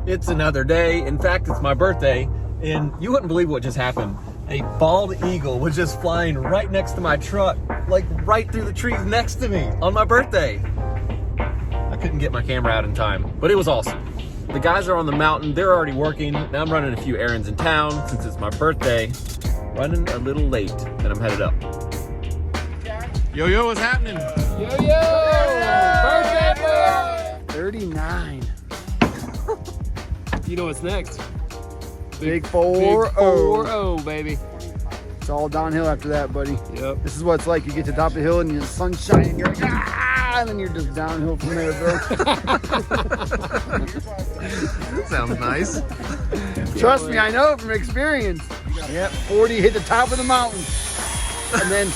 It's another day. In fact, it's my birthday, and you wouldn't believe what just happened. A bald eagle was just flying right next to my truck, like right through the trees next to me on my birthday. I couldn't get my camera out in time, but it was awesome. The guys are on the mountain, they're already working. Now I'm running a few errands in town since it's my birthday. Running a little late, and I'm headed up. Yo, what's happening? Yo! Birthday boy! 39. You know what's next? Big 4-0. 4-0, baby. It's all downhill after that, buddy. Yep. This is what it's like. You get to the top of the hill and the sun's shining, and you're like, ah! And then you're just downhill from there, bro. Sounds nice. Trust me, I know from experience. Yep, 40, hit the top of the mountain. And then,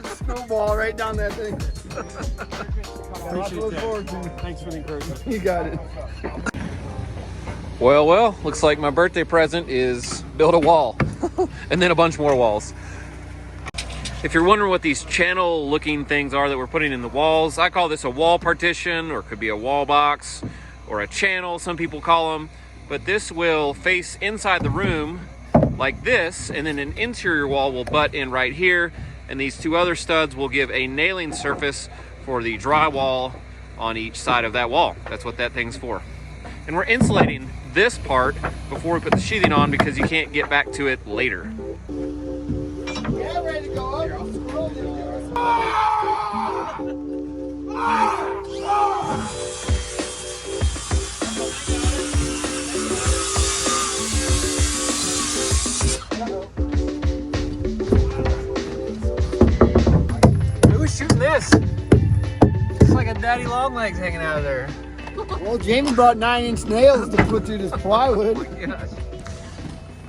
snowball right down that thing. Appreciate that. Thanks for the encouragement. You got it. Well, looks like my birthday present is build a wall and then a bunch more walls. If you're wondering what these channel looking things are that we're putting in the walls, I call this a wall partition, or it could be a wall box or a channel, some people call them. But this will face inside the room like this, and then an interior wall will butt in right here, and these two other studs will give a nailing surface for the drywall on each side of that wall. That's what that thing's for. And we're insulating this part before we put the sheathing on because you can't get back to it later. Yeah, ready to go up. Who's shooting this? It's like a daddy long legs hanging out of there. Well, Jamie brought 9-inch nails to put through this plywood. Oh my gosh.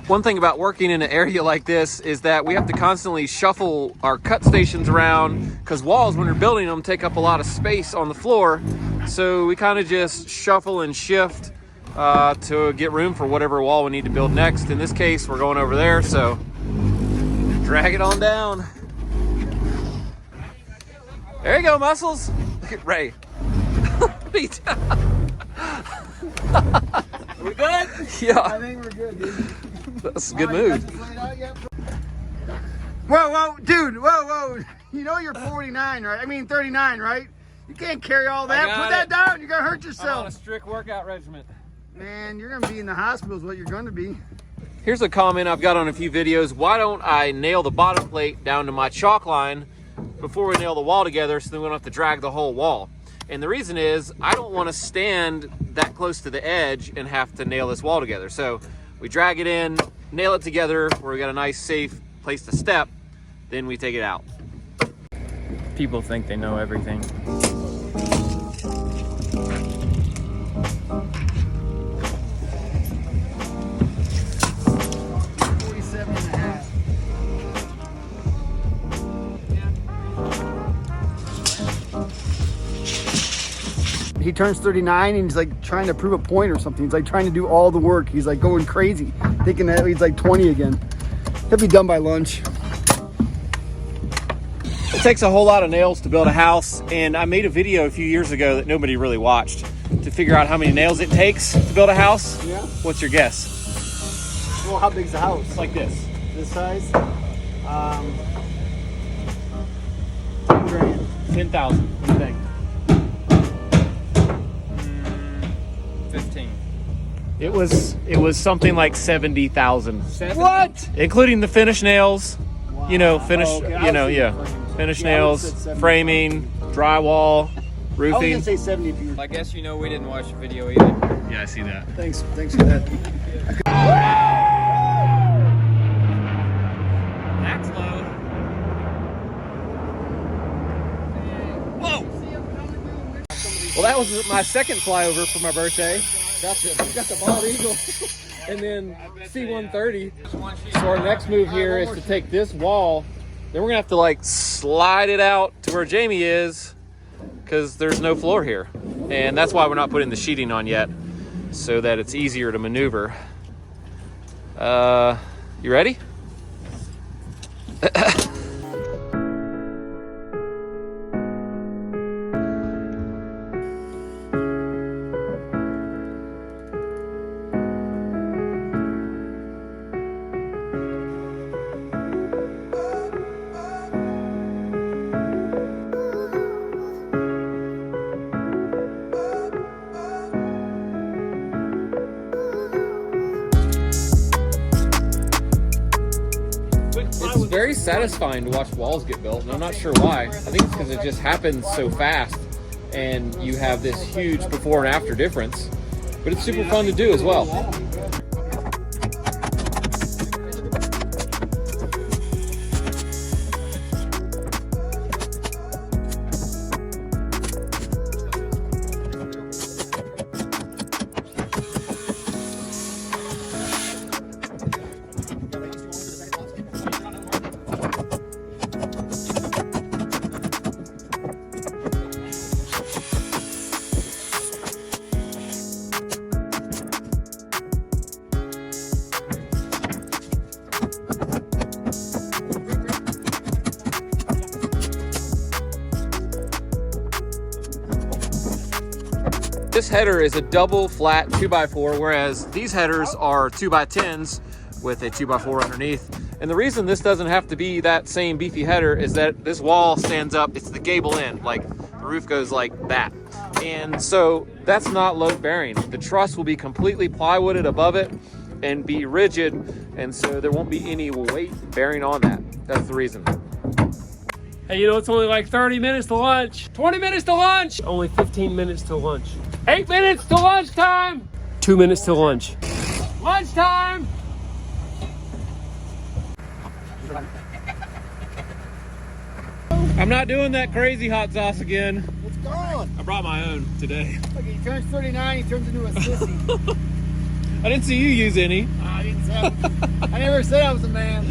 One thing about working in an area like this is that we have to constantly shuffle our cut stations around because walls, when you're building them, take up a lot of space on the floor. So we kind of just shuffle and shift to get room for whatever wall we need to build next. In this case, we're going over there, so drag it on down. There you go, muscles. Look at Ray. Are we good? Yeah. I think we're good, dude. That's a good mood. Whoa, dude, whoa. You know you're 49, right? I mean 39, right? You can't carry all that. Put that down. You're going to hurt yourself. I'm on a strict workout regimen. Man, you're going to be in the hospital is what you're going to be. Here's a comment I've got on a few videos. Why don't I nail the bottom plate down to my chalk line before we nail the wall together so then we don't have to drag the whole wall? And the reason is I don't want to stand that close to the edge and have to nail this wall together. So we drag it in, nail it together where we got a nice safe place to step, then we take it out. People think they know everything. He turns 39 and he's like trying to prove a point or something. He's like trying to do all the work. He's like going crazy, thinking that he's like 20 again. He'll be done by lunch. It takes a whole lot of nails to build a house, and I made a video a few years ago that nobody really watched to figure out how many nails it takes to build a house. Yeah. What's your guess? Well, how big's the house? Like this. This size? 10 grand. 10,000. What do you think? 15. It was something like 70,000. What? Including the finish nails. Wow. You know, finish. Oh, okay. You know, yeah. Finish nails, framing, drywall, I was roofing. gonna say 70 if you were. I guess you know we didn't watch the video either. Yeah, I see that. Thanks for that. That's low. Whoa! Well, that was my second flyover for my birthday. Got the bald eagle, and then C-130. So our next move here is to take this wall. Then we're gonna have to like slide it out to where Jamie is, because there's no floor here, and that's why we're not putting the sheeting on yet, so that it's easier to maneuver. You ready? satisfying to watch walls get built, and I'm not sure why. I think it's because it just happens so fast, and you have this huge before and after difference. But it's super fun to do as well. This header is a double flat 2x4, whereas these headers are 2x10s with a 2x4 underneath. And the reason this doesn't have to be that same beefy header is that this wall stands up, it's the gable end, like the roof goes like that. And so that's not load bearing. The truss will be completely plywooded above it and be rigid, and so there won't be any weight bearing on that. That's the reason. Hey, you know, it's only like 30 minutes to lunch. 20 minutes to lunch. Only 15 minutes to lunch. 8 minutes to lunchtime. 2 minutes to lunch. Lunchtime. I'm not doing that crazy hot sauce again. It's gone. I brought my own today. Look, he turns 39, he turns into a sissy. I didn't see you use any. I didn't say. I never said I was a man.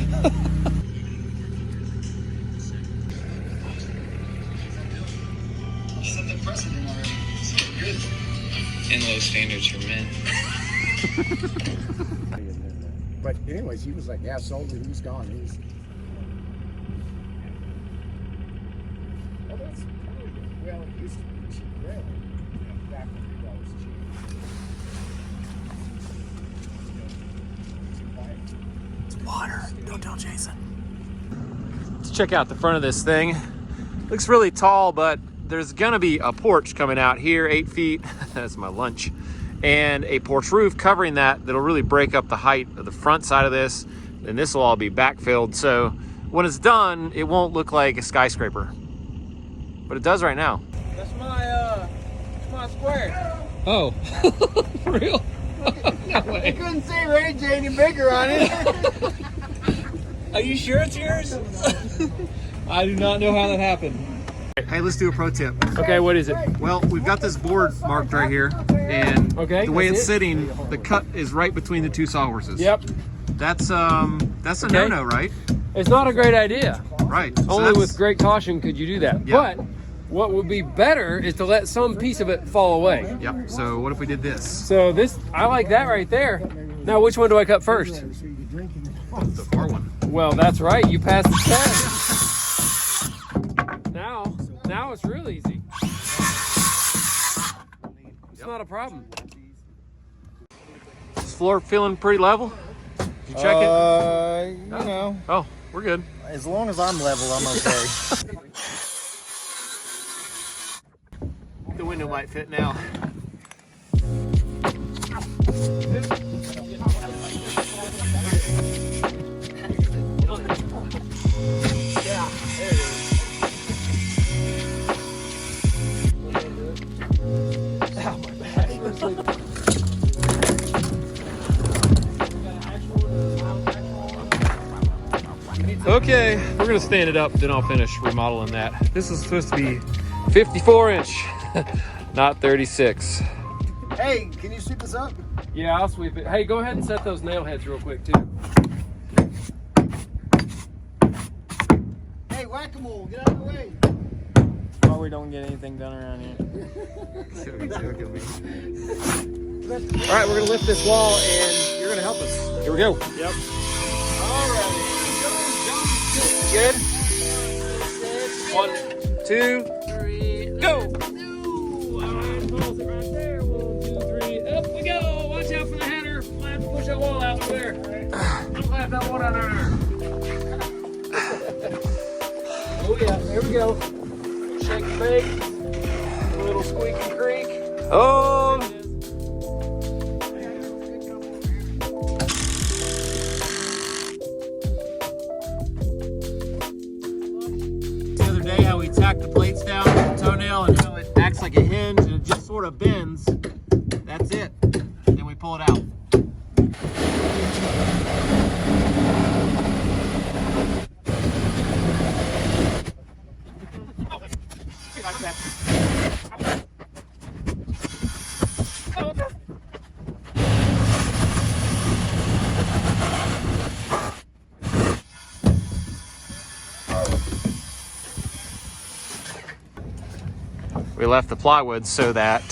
Set the precedent already. So good. And low standards for men. But anyways, he was like, yeah, sold it, he's gone. He's that's really good. Well, it used to be cheap, really. Back when it was cheap. It's water. Don't tell Jason. Let's check out the front of this thing. Looks really tall, but there's gonna be a porch coming out here, 8 feet. That's my lunch. And a porch roof covering that that'll really break up the height of the front side of this. And this will all be backfilled. So when it's done, it won't look like a skyscraper. But it does right now. That's my square. Oh, for real? No way. You couldn't say Ray J any bigger on it. Are you sure it's yours? I do not know how that happened. Hey, let's do a pro tip. Okay, what is it? Well, we've got this board marked right here, and Okay, the way that's it's it. sitting, the cut is right between the two sawhorses. Yep. That's a no-no, right? It's not a great idea. Right. So Only that's- with great caution could you do that. Yeah. But what would be better is to let some piece of it fall away. Yep. So what if we did this? So this, I like that right there. Now, which one do I cut first? The far one. Well, that's right. You passed the test. Now it's real easy. It's not a problem. Is floor feeling pretty level? Did you check it? you know, Oh, we're good. as long as I'm level, I'm okay. The window might fit now. Okay, we're gonna stand it up, then I'll finish remodeling that. This is supposed to be 54 inch, not 36. Hey, can you sweep this up? Yeah, I'll sweep it. Hey, go ahead and set those nail heads real quick, too. Hey, whack-a-mole, get out of the way. Oh, we don't get anything done around here. All right, we're gonna lift this wall and you're gonna help us. Here we go. Yep. Good? 1, 2, 3, go! All right, pause it right there. 1, 2, 3, up we go. Watch out for the header. Might have to push that wall out there. Don't have that one out there. Oh yeah, there we go. Shake and bake. A little squeak and creak. Oh! pull it out. We left the plywood so that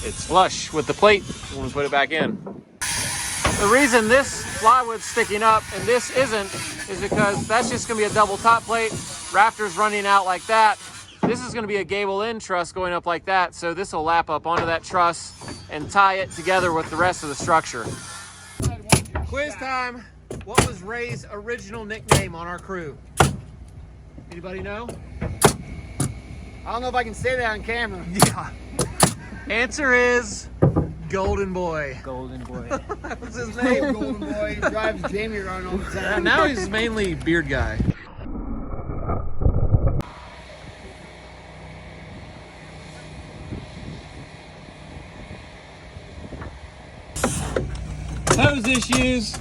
it's flush with the plate when we put it back in. The reason this plywood's sticking up and this isn't is because that's just gonna be a double top plate, rafters running out like that. This is gonna be a gable end truss going up like that, so this will lap up onto that truss and tie it together with the rest of the structure. Quiz time. What was Ray's original nickname on our crew? Anybody know? I don't know if I can say that on camera. Yeah. Answer is Golden Boy. Golden boy. That was his name. Golden boy drives Jamie around all the time. And now he's mainly beard guy. Hose issues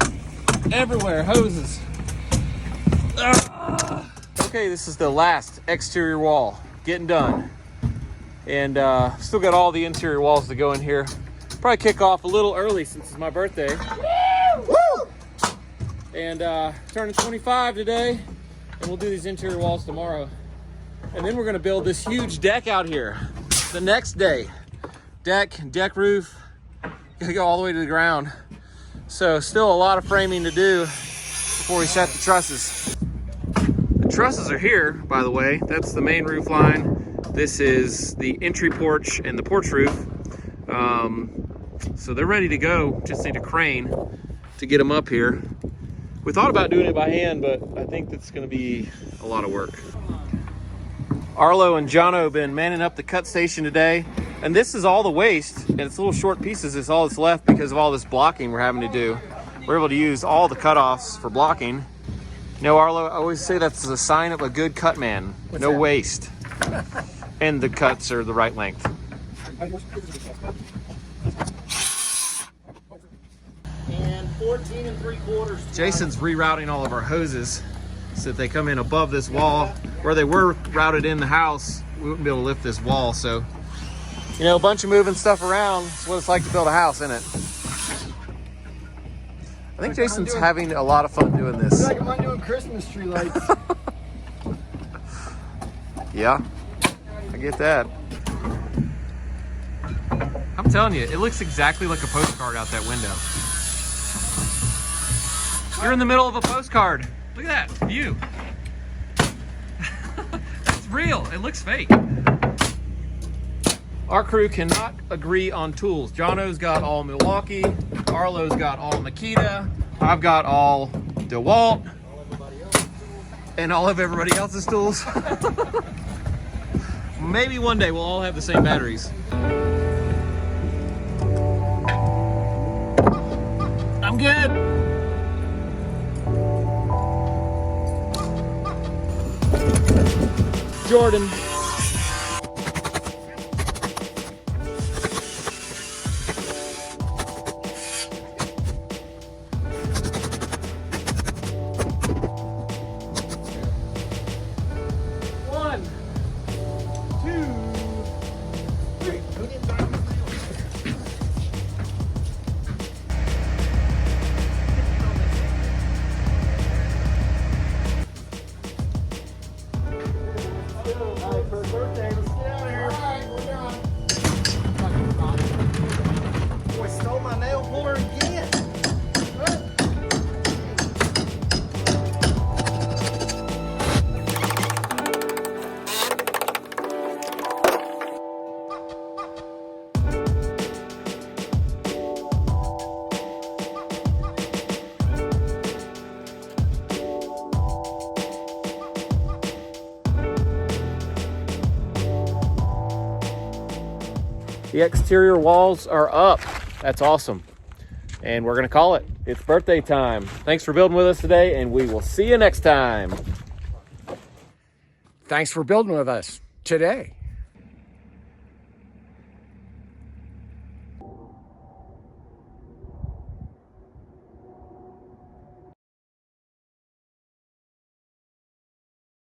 everywhere. Hoses. Okay, this is the last exterior wall getting done, and still got all the interior walls to go in here. Probably kick off a little early since it's my birthday. Woo! And turning 25 today, and we'll do these interior walls tomorrow. And then we're gonna build this huge deck out here the next day. Deck roof, gonna go all the way to the ground. So still a lot of framing to do before we set the trusses. The trusses are here, by the way. That's the main roof line. This is the entry porch and the porch roof. So they're ready to go. Just need a crane to get them up here. We thought about doing it by hand, but I think that's gonna be a lot of work. Arlo and Jono have been manning up the cut station today. And this is all the waste, and it's little short pieces. It's all that's left because of all this blocking we're having to do. We're able to use all the cutoffs for blocking. You know, Arlo, I always say that's a sign of a good cut man. No waste. And the cuts are the right length. And 14 3/4. Jason's rerouting all of our hoses so that they come in above this wall. Where they were routed in the house, we wouldn't be able to lift this wall, so. You know, a bunch of moving stuff around is what it's like to build a house, isn't it? I think Jason's having a lot of fun doing I this. feel like I'm undoing Christmas tree lights. Yeah, I get that. I'm telling you, it looks exactly like a postcard out that window. You're in the middle of a postcard. Look at that view. It's real, it looks fake. Our crew cannot agree on tools. Jono's got all Milwaukee, Arlo's got all Makita, I've got all DeWalt, and all of everybody else's tools. Maybe one day we'll all have the same batteries. I'm good. Jordan. The exterior walls are up. That's awesome. And we're gonna call it. It's birthday time. Thanks for building with us today, and we will see you next time. Thanks for building with us today.